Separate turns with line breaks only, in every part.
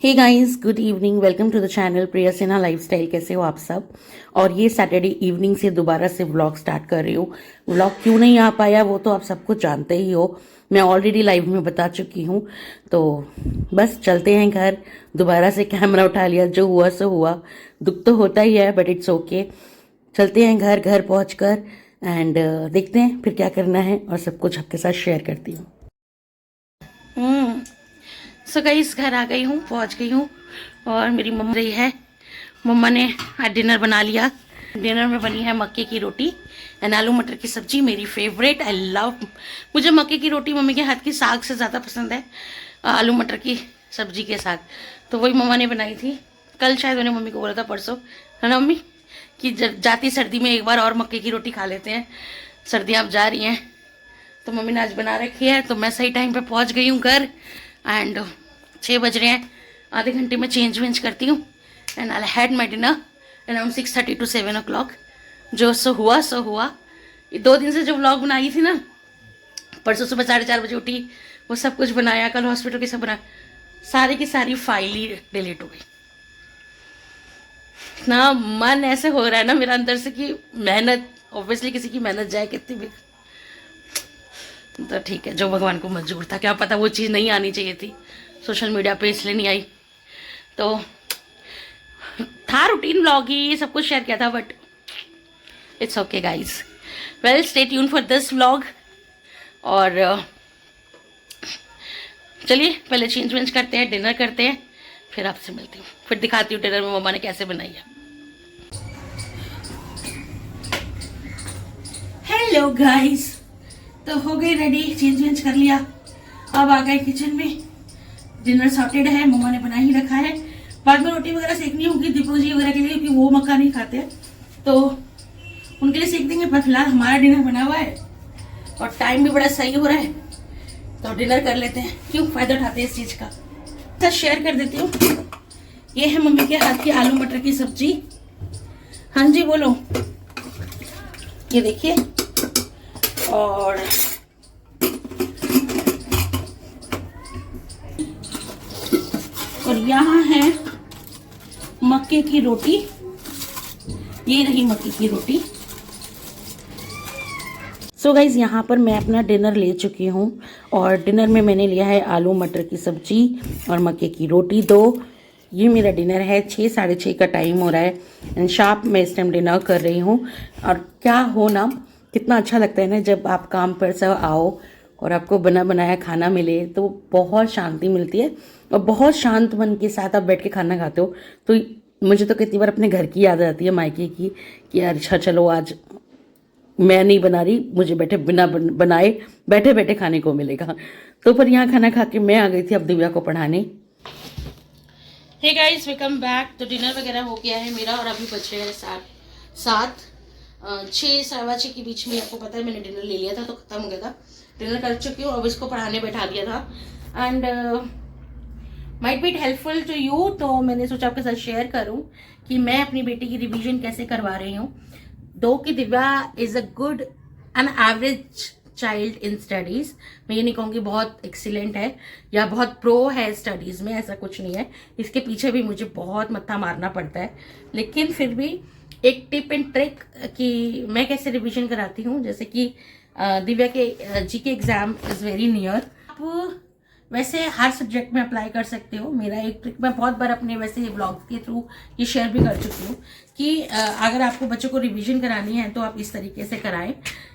Hey guys, good evening. Welcome to the channel Priya Sinha lifestyle. कैसे हो आप सब? और ये सैटरडे इवनिंग से दोबारा से व्लॉग स्टार्ट कर रही हूँ। व्लॉग क्यों नहीं आ पाया वो तो आप सब कुछ जानते ही हो, मैं ऑलरेडी लाइव में बता चुकी हूँ। तो बस चलते हैं घर। दोबारा से कैमरा उठा लिया, जो हुआ सो हुआ। दुख तो होता ही है बट इट्स ओके। चलते हैं घर पहुँच कर एंड देखते हैं फिर क्या करना है और सब कुछ आपके साथ शेयर करती हूँ। सो गाइस, घर आ गई हूँ, पहुँच गई हूँ और मेरी मम्मा रही है। मम्मा ने आज डिनर बना लिया। डिनर में बनी है मक्के की रोटी एंड आलू मटर की सब्जी, मेरी फेवरेट। आई लव, मुझे मक्के की रोटी मम्मी के हाथ की साग से ज़्यादा पसंद है आलू मटर की सब्जी के साथ। तो वही मम्मा ने बनाई थी। कल शायद मैंने मम्मी को बोला था, परसों है ना मम्मी, कि जाती सर्दी में एक बार और मक्के की रोटी खा लेते हैं, सर्दियाँ अब जा रही हैं। तो मम्मी ने आज बना रखी है। तो मैं सही टाइम पे पहुंच गई हूँ घर एंड 6 बज रहे हैं। आधे घंटे में चेंज वेंज करती हूँ and I had my dinner around 6:30 to 7 o'clock। जो सो हुआ सो हुआ। ये 2 दिन से जो व्लॉग बनाई थी ना, परसों सुबह 4:30 बजे उठी, वो सब कुछ बनाया, कल हॉस्पिटल की सब बनाया, सारी की सारी फाइल ही डिलीट हो गई ना। मन ऐसे हो रहा है ना मेरा अंदर से कि मेहनत, ऑब्वियसली किसी की मेहनत जाए कितनी भी, तो ठीक है, जो भगवान को मंजूर था। क्या पता वो चीज़ नहीं आनी चाहिए थी सोशल मीडिया पे, इसलिए नहीं आई। तो था रूटीन व्लॉग ही, ये सब कुछ शेयर किया था, but it's okay guys. Well, stay tune for this vlog. और चलिए पहले चेंज वेंज करते हैं, डिनर करते हैं, फिर आपसे मिलती हूँ, फिर दिखाती हूँ डिनर में मम्मा ने कैसे बनाई है। हेलो गाइज, तो हो गई रेडी, चेंज वेंज कर लिया। अब आ गए किचन में। डिनर सॉर्टेड है, मम्मा ने बना ही रखा है। बाद में रोटी वगैरह सेकनी होगी दीपू जी वगैरह के लिए, क्योंकि वो मक्का नहीं खाते हैं, तो उनके लिए सेक देंगे। पर फिलहाल हमारा डिनर बना हुआ है और टाइम भी बड़ा सही हो रहा है, तो डिनर कर लेते हैं। क्यों फायदा उठाते हैं इस चीज का। तो शेयर कर देती हूँ। ये है मम्मी के हाथ की आलू मटर की सब्जी। हाँ जी बोलो, ये देखिए। और यहाँ है मक्के की रोटी। ये रही मक्के की रोटी। सो गाइज, यहाँ पर मैं अपना डिनर ले चुकी हूँ और डिनर में मैंने लिया है आलू मटर की सब्जी और मक्के की रोटी 2। ये मेरा डिनर है। 6 साढ़े 6 का टाइम हो रहा है एंड शार्प मैं इस टाइम डिनर कर रही हूँ। और क्या हो ना, कितना अच्छा लगता है ना जब आप काम पर से आओ और आपको बना बनाया खाना मिले, तो बहुत शांति मिलती है और बहुत शांत मन के साथ आप बैठ के खाना खाते हो। तो मुझे तो कितनी बार अपने घर की याद आती है, मायके की, कि यार अच्छा चलो आज मैं नहीं बना रही, मुझे बैठे बिना बनाए बैठे बैठे खाने को मिलेगा। तो पर यहाँ खाना खा के मैं आ गई थी अब दिव्या को पढ़ाने। Hey guys, welcome back. तो डिनर वगैरह हो गया है मेरा और अभी बज रहे हैं 7 6 सवा 6 के बीच में। आपको पता है मैंने डिनर ले लिया था तो खत्म हो गया था। डिनर कर चुकी हूँ, अब इसको पढ़ाने बैठा दिया था and might be helpful to you. तो मैंने सोचा आपके साथ शेयर करूं कि मैं अपनी बेटी की रिवीजन कैसे करवा रही हूँ। दो कि Divya is a good an average child in studies. मैं ये नहीं कहूँगी बहुत एक्सीलेंट है या बहुत प्रो है स्टडीज में, ऐसा कुछ नहीं है। इसके पीछे भी मुझे बहुत मत्था मारना पड़ता है, लेकिन फिर भी एक टिप एंड ट्रिक कि मैं कैसे रिवीजन कराती हूँ। जैसे कि दिव्या के GK exam is very near. आप वैसे हर सब्जेक्ट में अप्लाई कर सकते हो। मेरा एक ट्रिक मैं बहुत बार अपने वैसे ब्लॉग के थ्रू ये शेयर भी कर चुकी हूँ कि अगर आपको बच्चों को रिवीजन करानी है तो आप इस तरीके से कराएं।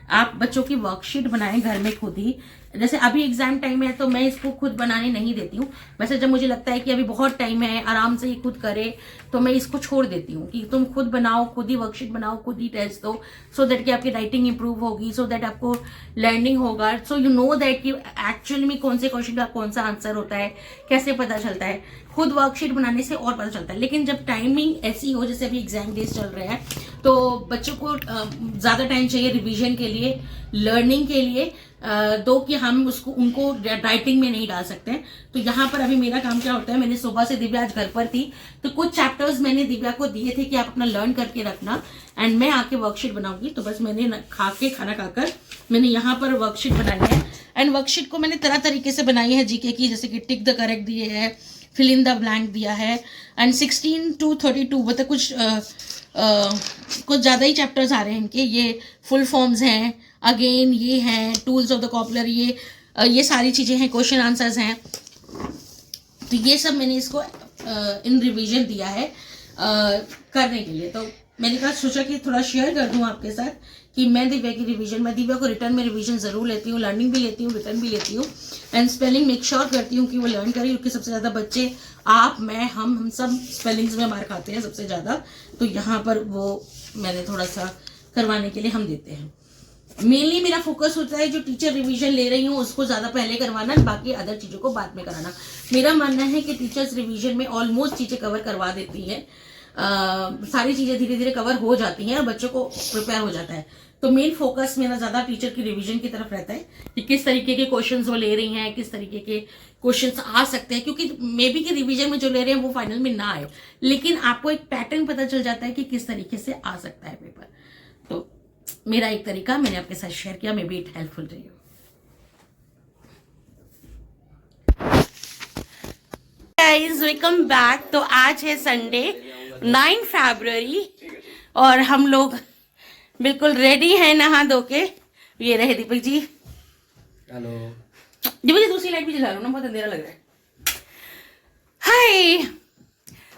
आप बच्चों की वर्कशीट बनाएं घर में खुद ही। जैसे अभी एग्जाम टाइम है तो मैं इसको खुद बनाने नहीं देती हूँ। वैसे जब मुझे लगता है कि अभी बहुत टाइम है, आराम से ही खुद करे, तो मैं इसको छोड़ देती हूँ कि तुम खुद बनाओ, खुद ही वर्कशीट बनाओ, खुद ही टेस्ट दो, सो दैट कि आपकी राइटिंग इंप्रूव होगी, सो दैट आपको लर्निंग होगा, सो यू नो दैट कि एक्चुअली में कौन से क्वेश्चन का कौन सा आंसर होता है, कैसे पता चलता है। खुद वर्कशीट बनाने से और पता चलता है। लेकिन जब टाइमिंग ऐसी हो, जैसे अभी एग्जाम डेज चल रहे हैं, तो बच्चों को ज्यादा टाइम चाहिए रिवीजन के लिए, लर्निंग के लिए, दो कि हम उनको राइटिंग में नहीं डाल सकते हैं। तो यहाँ पर अभी मेरा काम क्या होता है, मैंने सुबह से, दिव्या आज घर पर थी तो कुछ चैप्टर्स मैंने दिव्या को दिए थे कि आप अपना लर्न करके रखना एंड मैं आके वर्कशीट बनाऊंगी। तो बस मैंने खाना खाकर मैंने यहाँ पर वर्कशीट बनाई है एंड वर्कशीट को मैंने तरह तरीके से बनाई है जीके की, जैसे कि टिक द करेक्ट दिए है, फिल इन द ब्लैंक दिया है। एंड 16 to 32 मतलब कुछ ज़्यादा ही चैप्टर्स आ रहे हैं इनके। ये फुल फॉर्म्स हैं, अगेन ये हैं, टूल्स ऑफ द कॉपलर, ये सारी चीज़ें हैं, क्वेश्चन आंसर्स हैं। तो ये सब मैंने इसको इन रिवीजन दिया है करने के लिए। तो मैंने कहा सोचा कि थोड़ा शेयर कर दूं आपके साथ कि मैं दिव्या की रिवीजन, मैं दिव्या को रिटर्न में रिवीजन ज़रूर लेती हूँ, लर्निंग भी लेती हूँ, रिटर्न भी लेती हूँ, एंड स्पेलिंग मेक श्योर करती हूँ कि वो लर्न करें, क्योंकि सबसे ज़्यादा बच्चे आप, मैं, हम सब स्पेलिंग्स में मार खाते हैं सबसे ज़्यादा। तो यहाँ पर वो मैंने थोड़ा सा करवाने के लिए हम देते हैं। मेनली मेरा फोकस होता है जो टीचर रिवीजन ले रही हूँ उसको ज़्यादा पहले करवाना, बाकी अदर चीज़ों को बाद में कराना। मेरा मानना है कि टीचर्स रिवीजन में ऑलमोस्ट चीज़ें कवर करवा देती हैं, सारी चीज़ें धीरे धीरे कवर हो जाती हैं और बच्चों को प्रिपेयर हो जाता है। तो मेन फोकस मेरा ज़्यादा टीचर की रिवीजन की तरफ रहता है कि किस तरीके के क्वेश्चंस वो ले रही हैं, किस तरीके के क्वेश्चंस आ सकते हैं, क्योंकि मे बी कि रिवीजन में जो ले रहे हैं वो फाइनल में ना आए, लेकिन आपको एक पैटर्न पता चल जाता है कि किस तरीके से आ सकता है पेपर। तो मेरा एक तरीका मैंने आपके साथ शेयर किया, may be it helpful to you. Guys welcome back. तो आज है संडे 9 फरवरी और हम लोग बिल्कुल रेडी हैं नहा धो के। ये रहे दीपक जी।
हेलो
दीपक जी दूसरी लाइट भी जला लो ना, बहुत अंधेरा लग रहा है। हाय।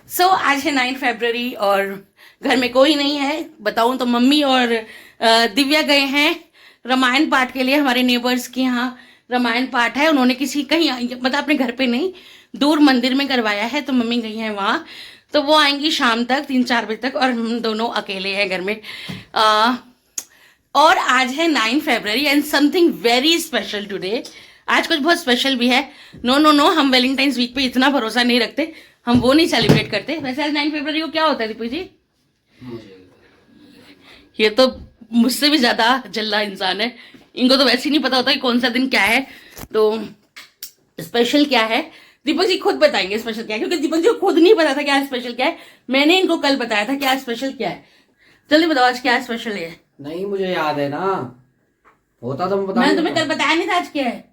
सो आज है 9 फरवरी और घर में कोई नहीं है। बताऊं तो मम्मी और दिव्या गए हैं रामायण पाठ के लिए। हमारे नेबर्स के यहाँ रामायण पाठ है, उन्होंने किसी कहीं मतलब अपने घर पे नहीं, दूर मंदिर में करवाया है, तो मम्मी गई हैं वहाँ। तो वो आएंगी शाम तक 3-4 बजे तक और हम दोनों अकेले हैं घर में। और आज है 9 फरवरी and something very special today. आज कुछ बहुत स्पेशल भी है। नो हम वैलेंटाइंस वीक पे इतना भरोसा नहीं रखते, हम वो नहीं सेलिब्रेट करते। वैसे आज 9 फरवरी को क्या होता है दीपक जी? ये तो मुझसे भी ज्यादा जल्दा इंसान है, इनको तो वैसे ही नहीं पता होता कि कौन सा दिन क्या है। तो स्पेशल क्या है दीपक जी खुद बताएंगे स्पेशल क्या है, क्योंकि दीपक जी को खुद नहीं पता था कि आज स्पेशल क्या है। मैंने इनको कल बताया था कि आज स्पेशल क्या है। जल्दी बताओ आज क्या स्पेशल है।
नहीं मुझे याद है ना, होता तो मैं
मैंने तुम्हें कल बताया नहीं था आज क्या है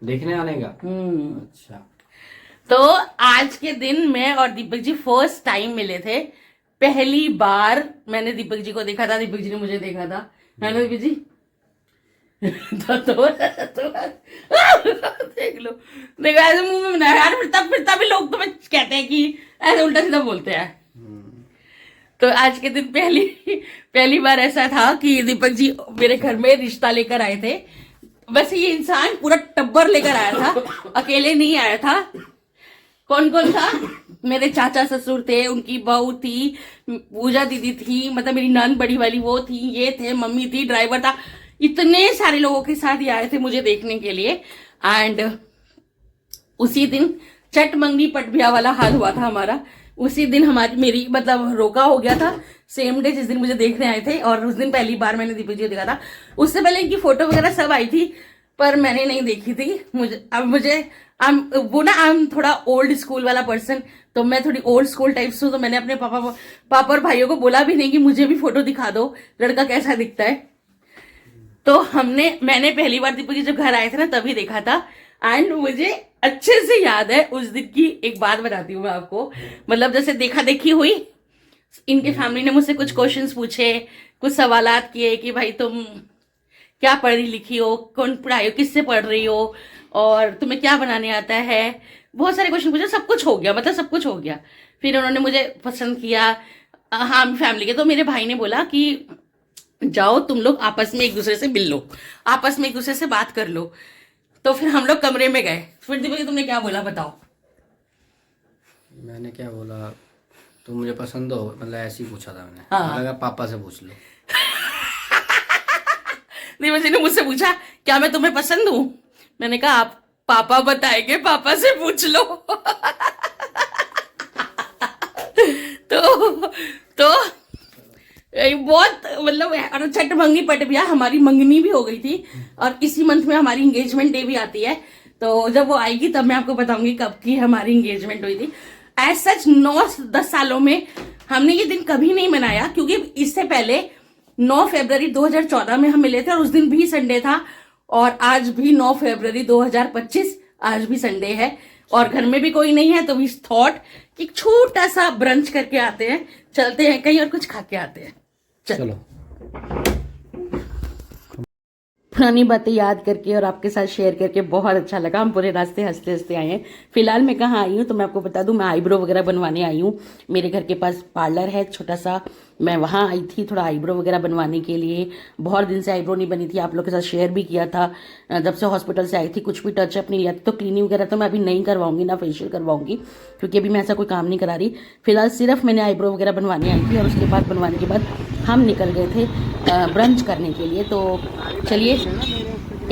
देखने आने का। अच्छा,
तो आज के दिन मैं और दीपक जी फर्स्ट टाइम मिले थे। पहली बार मैंने दीपक जी को देखा था, दीपक जी ने मुझे देखा था, है ना दीपक जी? तो देख लो, देखो ऐसे मुंह में बनाया यार, फिरता भी लोग तुम्हें कहते हैं कि ऐसे उल्टा सीधा बोलते हैं। तो आज के दिन पहली बार ऐसा था कि दीपक जी मेरे घर में रिश्ता लेकर आए थे। वैसे ये इंसान पूरा टब्बर लेकर आया था, अकेले नहीं आया था। कौन कौन था? मेरे चाचा ससुर थे, उनकी बहू थी, पूजा दीदी थी, मतलब मेरी नंद बड़ी वाली वो थी, ये थे, मम्मी थी, ड्राइवर था। इतने सारे लोगों के साथ ये आए थे मुझे देखने के लिए। एंड उसी दिन चट मंगनी पट ब्याह वाला हाल हुआ था हमारा। उसी दिन मेरी मतलब रोका हो गया था, सेम डे जिस दिन मुझे देखने आए थे। और उस दिन पहली बार मैंने दीपक जी को देखा था। उससे पहले इनकी फोटो वगैरह सब आई थी पर मैंने नहीं देखी थी। आई एम थोड़ा ओल्ड स्कूल वाला पर्सन, तो मैं थोड़ी ओल्ड स्कूल टाइप से हूँ। तो मैंने अपने पापा और भाइयों को बोला भी नहीं कि मुझे भी फोटो दिखा दो, लड़का कैसा दिखता है। तो मैंने पहली बार दीपक जी जब घर आए थे ना तभी देखा था। एंड मुझे अच्छे से याद है उस दिन की एक बात बताती हूँ मैं आपको। मतलब जैसे देखा देखी हुई, इनके फैमिली ने मुझसे कुछ क्वेश्चंस पूछे, कुछ सवालात किए कि भाई तुम क्या पढ़ी लिखी हो, कौन पढ़ाई हो, किससे पढ़ रही हो, और तुम्हें क्या बनाने आता है। बहुत सारे क्वेश्चन पूछे, सब कुछ हो गया, मतलब सब कुछ हो गया। फिर उन्होंने मुझे पसंद किया, हाँ फैमिली के। तो मेरे भाई ने बोला कि जाओ तुम लोग आपस में एक दूसरे से मिल लो, आपस में एक दूसरे से बात कर लो। तो फिर हम लोग कमरे में गए। फिर दीपक तुमने क्या बोला बताओ?
मैंने क्या बोला, तुम मुझे पसंद हो, मतलब ऐसे ही पूछा था मैंने।
हाँ।
लगा पापा से पूछ लो।
दीपक जी ने मुझसे पूछा क्या मैं तुम्हें पसंद हूं? मैंने कहा आप पापा बताएंगे, पापा से पूछ लो। तो बहुत मतलब, और छठ मंगनी पट ब्याह, हमारी मंगनी भी हो गई थी और इसी मंथ में हमारी इंगेजमेंट डे भी आती है। तो जब वो आएगी तब मैं आपको बताऊंगी कब की हमारी इंगेजमेंट हुई थी। एज सच 9-10 सालों में हमने ये दिन कभी नहीं मनाया, क्योंकि इससे पहले 9 फरवरी 2014 में हम मिले थे और उस दिन भी संडे था। और आज भी 9 फरवरी 2025, आज भी संडे है। और घर में भी कोई नहीं है, तो वी थॉट कि छोटा सा ब्रंच करके आते हैं, चलते हैं कहीं और कुछ खा के आते हैं।
चलो।
पुरानी बातें याद करके और आपके साथ शेयर करके बहुत अच्छा लगा। हम पूरे रास्ते हंसते हंसते आए हैं। फिलहाल मैं कहाँ आई हूँ तो मैं आपको बता दूँ, मैं आईब्रो वगैरह बनवाने आई हूँ। मेरे घर के पास पार्लर है छोटा सा, मैं वहाँ आई थी थोड़ा आईब्रो वगैरह बनवाने के लिए। बहुत दिन से आईब्रो नहीं बनी थी, आप लोग के साथ शेयर भी किया था। जब से हॉस्पिटल से आई थी कुछ भी टचअप नहीं लिया था। तो क्लीनिंग वगैरह तो मैं अभी नहीं करवाऊंगी, ना फेशियल करवाऊंगी, क्योंकि अभी मैं ऐसा कोई काम नहीं करा रही। फिलहाल सिर्फ मैंने आईब्रो वगैरह बनवाने आई थी और उसके बाद बनवाने के बाद हम निकल गए थे ब्रंच करने के लिए। तो चलिए,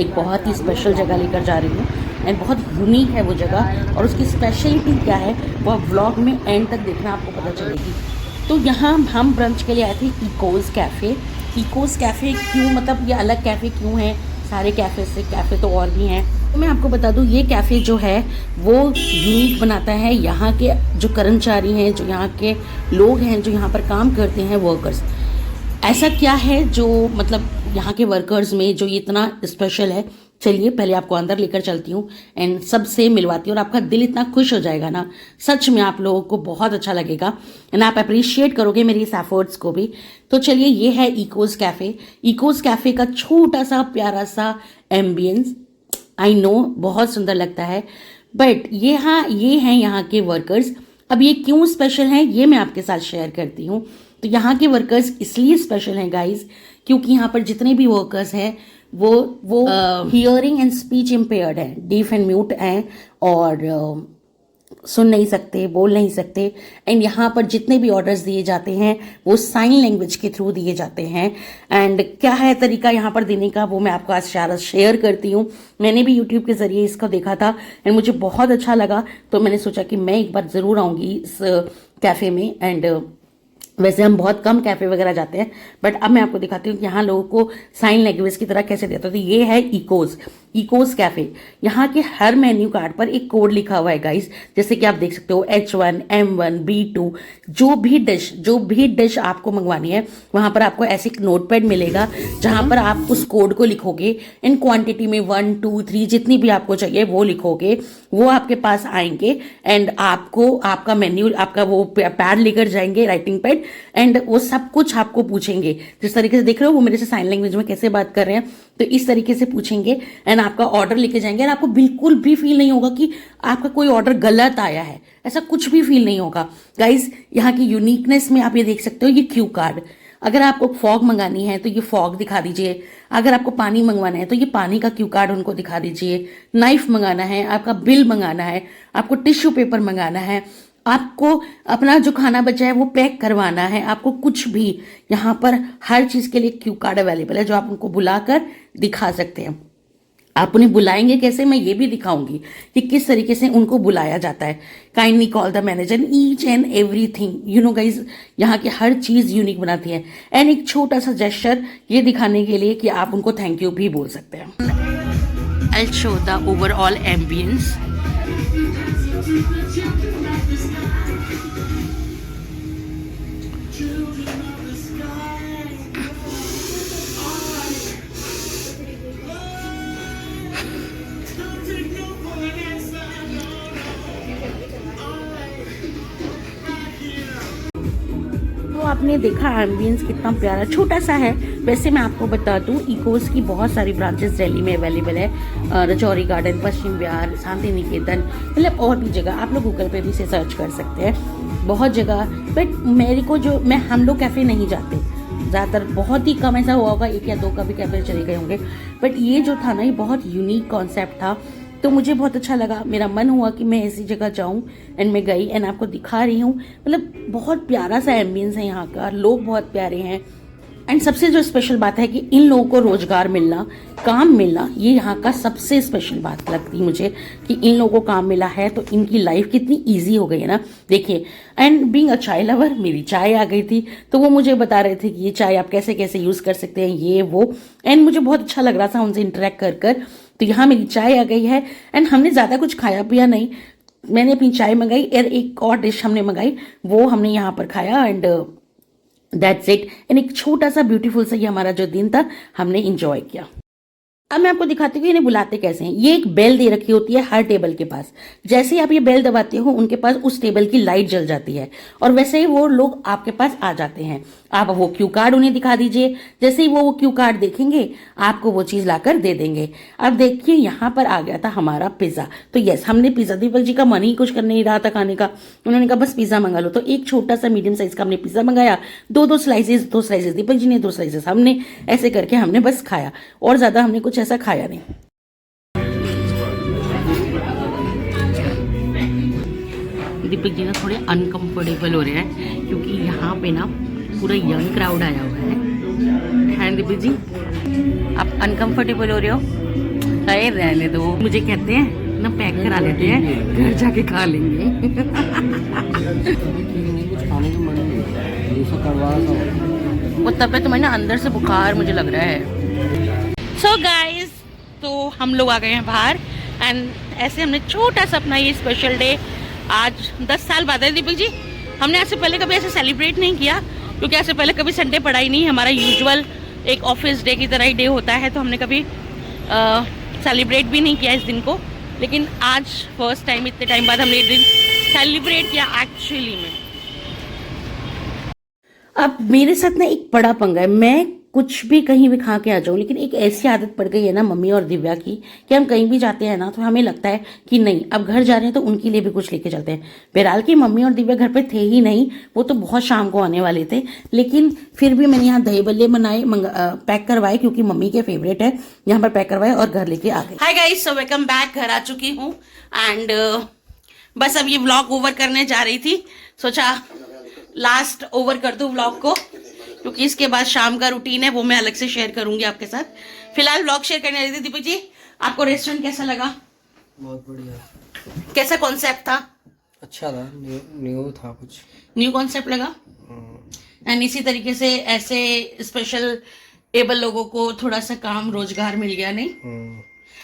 एक बहुत ही स्पेशल जगह लेकर जा रही हूँ एंड बहुत यूनिक है वो जगह, और उसकी स्पेशलिटी क्या है वो व्लॉग में एंड तक देखना, आपको पता चलेगी। तो यहाँ हम ब्रंच के लिए आए थे इकोज़ कैफ़े। इकोज़ कैफ़े क्यों, मतलब ये अलग कैफ़े क्यों है सारे कैफ़े से? कैफ़े तो और भी हैं। तो मैं आपको बता दूँ, ये कैफ़े जो है वो यूनिक बनाता है यहाँ के जो कर्मचारी हैं, जो यहाँ के लोग हैं, जो यहाँ पर काम करते हैं, वर्कर्स। ऐसा क्या है जो मतलब यहाँ के वर्कर्स में जो इतना स्पेशल है? चलिए पहले आपको अंदर लेकर चलती हूँ एंड सबसे मिलवाती हूँ, और आपका दिल इतना खुश हो जाएगा ना, सच में आप लोगों को बहुत अच्छा लगेगा एंड आप अप्रिशिएट करोगे मेरी इस एफर्ट्स को भी। तो चलिए, ये है इकोज़ कैफ़े। इकोज़ कैफ़े का छोटा सा प्यारा सा एम्बियंस, आई नो बहुत सुंदर लगता है, बट ये हैं यहाँ के वर्कर्स। अब ये क्यों स्पेशल हैं ये मैं आपके साथ शेयर करती हूँ। तो यहाँ के वर्कर्स इसलिए स्पेशल हैं गाइज, क्योंकि यहाँ पर जितने भी वर्कर्स हैं वो हियरिंग एंड स्पीच इम्पेयर्ड हैं, डीफ एंड म्यूट हैं, और सुन नहीं सकते, बोल नहीं सकते। एंड यहाँ पर जितने भी ऑर्डर्स दिए जाते हैं वो साइन लैंग्वेज के थ्रू दिए जाते हैं। एंड क्या है तरीका यहाँ पर देने का, वो मैं आपको आज सारा शेयर करती हूँ। मैंने भी यूट्यूब के जरिए इसको देखा था एंड मुझे बहुत अच्छा लगा, तो मैंने सोचा कि मैं एक बार ज़रूर आऊँगी इस कैफ़े में। एंड वैसे हम बहुत कम कैफ़े वगैरह जाते हैं, बट अब मैं आपको दिखाती हूँ कि यहाँ लोगों को साइन लैंग्वेज की तरह कैसे देता है। तो ये है इकोज़ कैफ़े। यहाँ के हर मेन्यू कार्ड पर एक कोड लिखा हुआ है गाइस, जैसे कि आप देख सकते हो H1, M1, B2। जो भी डिश आपको मंगवानी है वहाँ पर आपको ऐसे एक नोटपैड मिलेगा जहाँ पर आप उस कोड को लिखोगे, इन क्वांटिटी में 1, 2, 3 जितनी भी आपको चाहिए वो लिखोगे, वो आपके पास आएंगे एंड आपको आपका मेन्यू, आपका वो पैड लेकर जाएंगे, राइटिंग पैड, एंड वो सब कुछ आपको पूछेंगे। जिस तरीके से देख रहे हो वो मेरे से साइन लैंग्वेज में कैसे बात कर रहे हैं, तो इस तरीके से पूछेंगे एंड आपका ऑर्डर लेके जाएंगे। और आपको बिल्कुल भी फील नहीं होगा कि आपका कोई ऑर्डर गलत आया है, ऐसा कुछ भी फील नहीं होगा गाइज। यहाँ की यूनिकनेस में आप ये देख सकते हो, ये क्यू कार्ड, अगर आपको फॉग मंगानी है तो ये फॉग दिखा दीजिए, अगर आपको पानी मंगवाना है तो ये पानी का क्यू कार्ड उनको दिखा दीजिए, नाइफ मंगाना है, आपका बिल मंगाना है, आपको टिश्यू पेपर मंगाना है, आपको अपना जो खाना बचा है वो पैक करवाना है, आपको कुछ भी, यहाँ पर हर चीज़ के लिए क्यू कार्ड अवेलेबल है जो आप उनको बुलाकर दिखा सकते हैं। आप उन्हें बुलाएंगे कैसे, मैं ये भी दिखाऊंगी कि किस तरीके से उनको बुलाया जाता है। Kindly call the manager, each and everything, you know guys, यहाँ की हर चीज़ यूनिक बनाती है। एंड एक छोटा सा जेस्चर ये दिखाने के लिए कि आप उनको थैंक यू भी बोल सकते हैं। I'll show the overall ambience. तो आपने देखा एम्बियंस कितना प्यारा छोटा सा है। वैसे मैं आपको बता दूं, इकोज़ की बहुत सारी ब्रांचेस दिल्ली में अवेलेबल है, रजौरी गार्डन, पश्चिम विहार, शांति निकेतन, मतलब और भी जगह आप लोग गूगल पे भी से सर्च कर सकते हैं, बहुत जगह। बट मेरे को जो हम लोग कैफ़े नहीं जाते ज़्यादातर, बहुत ही कम ऐसा हुआ होगा, 1 या 2 का भी कैफ़े चले गए होंगे। बट ये जो था ना, ये बहुत यूनिक कॉन्सेप्ट था, तो मुझे बहुत अच्छा लगा। मेरा मन हुआ कि मैं ऐसी जगह जाऊं एंड मैं गई एंड आपको दिखा रही हूँ। मतलब बहुत प्यारा सा एम्बियंस है यहाँ का, लोग बहुत प्यारे हैं। एंड सबसे जो स्पेशल बात है कि इन लोगों को रोजगार मिलना, काम मिलना, ये यहाँ का सबसे स्पेशल बात लगती मुझे कि इन लोगों को काम मिला है तो इनकी लाइफ कितनी इजी हो गई है ना। देखिए, एंड बीइंग अ चाय लवर, मेरी चाय आ गई थी, तो वो मुझे बता रहे थे कि ये चाय आप कैसे कैसे यूज़ कर सकते हैं, ये वो। एंड मुझे बहुत अच्छा लग रहा था उनसे इंटरेक्ट कर कर। तो यहाँ मेरी चाय आ गई है एंड हमने ज़्यादा कुछ खाया पिया नहीं, मैंने अपनी चाय मंगाई और एक और डिश हमने मंगाई, वो हमने यहाँ पर खाया एंड दैट्स इट। एंड एक छोटा सा ब्यूटीफुल सा ये हमारा जो दिन था हमने इंजॉय किया। अब मैं आपको दिखाती हूँ कि इन्हें बुलाते कैसे हैं। ये एक बेल दे रखी होती है हर टेबल के पास। जैसे ही आप ये बेल दबाते हो उनके पास उस टेबल की लाइट जल जाती है और वैसे ही वो लोग आपके पास आ जाते हैं। आप वो क्यू कार्ड उन्हें दिखा दीजिए, जैसे ही वो क्यू कार्ड देखेंगे आपको वो चीज़ लाकर दे देंगे। अब देखिए यहाँ पर आ गया था हमारा पिज़्ज़ा। तो यस, हमने पिज़्ज़ा, दीपक जी का मन ही कुछ कर नहीं रहा था खाने का, उन्होंने कहा बस पिज़्ज़ा मंगा लो। तो एक छोटा सा मीडियम साइज का हमने पिज़्ज़ा मंगाया, दो स्लाइसेस दीपक जी ने, 2 स्लाइसेस हमने, ऐसे करके हमने बस खाया और ज़्यादा हमने कुछ ऐसा खाया नहीं। दीपक जी ना थोड़े अनकंफर्टेबल हो रहे हैं क्योंकि यहाँ पे ना पूरा यंग क्राउड आया हुआ है दीपक जी, आप अनकंफर्टेबल हो रहे हो? अरे रहने दो, मुझे कहते हैं ना पैक करा लेते हैं, घर जाके खा लेंगे। वो तब है तुम्हें ना अंदर से बुखार मुझे लग रहा है। सो गाइस, तो हम लोग आ गए हैं बाहर एंड ऐसे हमने छोटा सा अपना ये स्पेशल डे आज 10 साल बाद है दीपक जी। हमने आज से पहले कभी ऐसे सेलिब्रेट नहीं किया क्योंकि आज से पहले कभी संडे पड़ा ही नहीं। हमारा यूजुअल एक ऑफिस डे की तरह ही डे होता है, तो हमने कभी सेलिब्रेट भी नहीं किया इस दिन को। लेकिन आज फर्स्ट टाइम इतने टाइम बाद हमने ये दिन सेलिब्रेट किया एक्चुअली में। अब मेरे साथ ना एक बड़ा पंगा है, मैं कुछ भी कहीं भी खा के आ जाऊं, लेकिन एक ऐसी आदत पड़ गई है ना मम्मी और दिव्या की कि हम कहीं भी जाते हैं ना तो हमें लगता है कि नहीं अब घर जा रहे हैं तो उनके लिए भी कुछ लेके चलते हैं। बहरहाल की मम्मी और दिव्या घर पे थे ही नहीं, वो तो बहुत शाम को आने वाले थे, लेकिन फिर भी मैंने यहाँ दही बल्ले पैक करवाए क्योंकि मम्मी के फेवरेट है, यहाँ पर पैक करवाए और घर लेके आ गए। Hi guys, so welcome back. घर आ चुकी हूँ एंड बस अब ये व्लॉग ओवर करने जा रही थी, सोचा लास्ट ओवर कर दूं व्लॉग को क्योंकि इसके बाद शाम का रूटीन है वो मैं अलग से शेयर करूंगी आपके साथ। फिलहाल व्लॉग शेयर करने रही थी। दीपक जी, आपको रेस्टोरेंट कैसा लगा?
बहुत बढ़िया।
कैसा कॉन्सेप्ट था?
अच्छा था, न्यू था, कुछ
न्यू कॉन्सेप्ट लगा। एंड इसी तरीके से ऐसे स्पेशल एबल लोगों को थोड़ा सा काम रोजगार मिल गया, नहीं?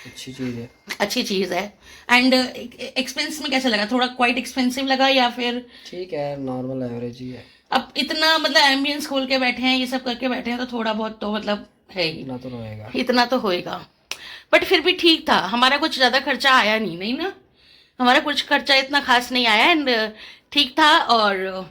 अच्छी चीज है,
अच्छी चीज है। एंड एक्सपेंस में कैसा लगा? थोड़ा क्वाइट एक्सपेंसिव लगा या फिर
ठीक है, नॉर्मल एवरेज ही है।
अब इतना मतलब एम्बियंस खोल के बैठे हैं, ये सब करके बैठे हैं, तो थोड़ा बहुत तो मतलब है ही,
इतना तो रहेगा,
इतना तो होएगा। बट फिर भी ठीक था, हमारा कुछ ज़्यादा खर्चा आया नहीं ना, हमारा कुछ खर्चा इतना खास नहीं आया एंड ठीक था। और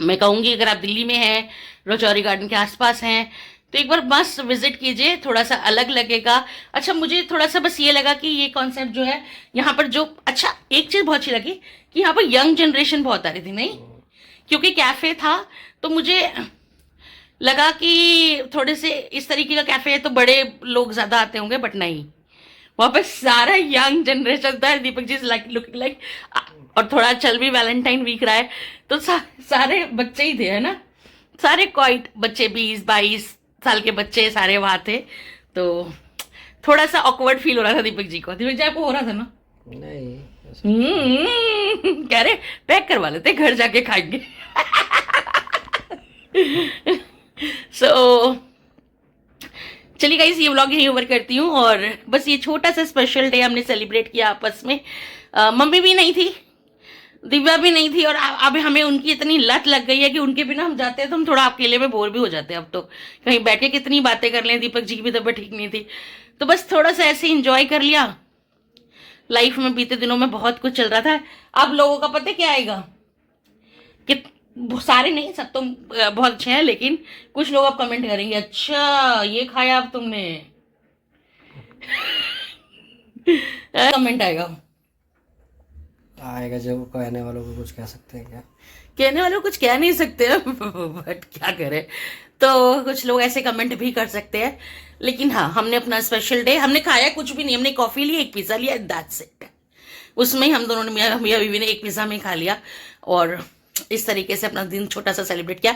मैं कहूँगी अगर आप दिल्ली में हैं, रजौरी गार्डन के आसपास हैं, तो एक बार मस्त विजिट कीजिए, थोड़ा सा अलग लगेगा। अच्छा, मुझे थोड़ा सा बस ये लगा कि ये कॉन्सेप्ट जो है यहाँ पर जो, अच्छा एक चीज़ बहुत अच्छी लगी कि यहाँ पर यंग जनरेशन बहुत आ रही थी, नहीं? क्योंकि कैफ़े था तो मुझे लगा कि थोड़े से इस तरीके का कैफ़े है तो बड़े लोग ज़्यादा आते होंगे, बट नहीं, वहाँ पे सारा यंग जनरेशन था। दीपक जी लुकिंग लाइक, और थोड़ा चल भी वैलेंटाइन वीक रहा है तो सारे बच्चे ही थे, है ना? सारे क्वाइट बच्चे, 20-22 साल के बच्चे सारे वहाँ थे, तो थोड़ा सा ऑकवर्ड फील हो रहा था दीपक जी को। दीपक जी आपको हो रहा था ना?
नहीं,
कह रहे पैक करवा लेते, घर जाके खाएंगे। सो चलिए गाइस, ये व्लॉग यहीं ओवर करती हूँ और बस ये छोटा सा स्पेशल डे हमने सेलिब्रेट किया आपस में। मम्मी भी नहीं थी, दिव्या भी नहीं थी, और अब हमें उनकी इतनी लत लग गई है कि उनके बिना हम जाते हैं तो हम थोड़ा अकेले में बोर भी हो जाते हैं। अब तो कहीं बैठ के कितनी बातें कर लें, दीपक जी की भी तबीयत ठीक नहीं थी, तो बस थोड़ा सा ऐसे इंजॉय कर लिया। लाइफ में बीते दिनों में बहुत कुछ चल रहा था। अब लोगों का पता क्या आएगा कि सारे नहीं, सब तो बहुत अच्छे हैं, लेकिन कुछ लोग अब कमेंट करेंगे, अच्छा ये खाया अब तुमने। कमेंट
आएगा जब कहने वालों को कुछ कह सकते हैं क्या?
कहने वालों को कुछ कह नहीं सकते बट क्या करें, तो कुछ लोग ऐसे कमेंट भी कर सकते हैं। लेकिन हाँ, हमने अपना स्पेशल डे, हमने खाया कुछ भी नहीं, हमने कॉफी ली, एक पिज्जा लिया, दैट्स इट। उसमें ही हम दोनों ने, मियां बीवी ने एक पिज्जा में खा लिया और इस तरीके से अपना दिन छोटा सा सेलिब्रेट किया।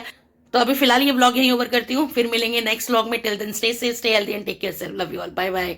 तो अभी फिलहाल ये व्लॉग यहीं ओवर करती हूँ, फिर मिलेंगे नेक्स्ट व्लॉग में। Till then stay safe, stay healthy and take care self. Love you all, bye bye.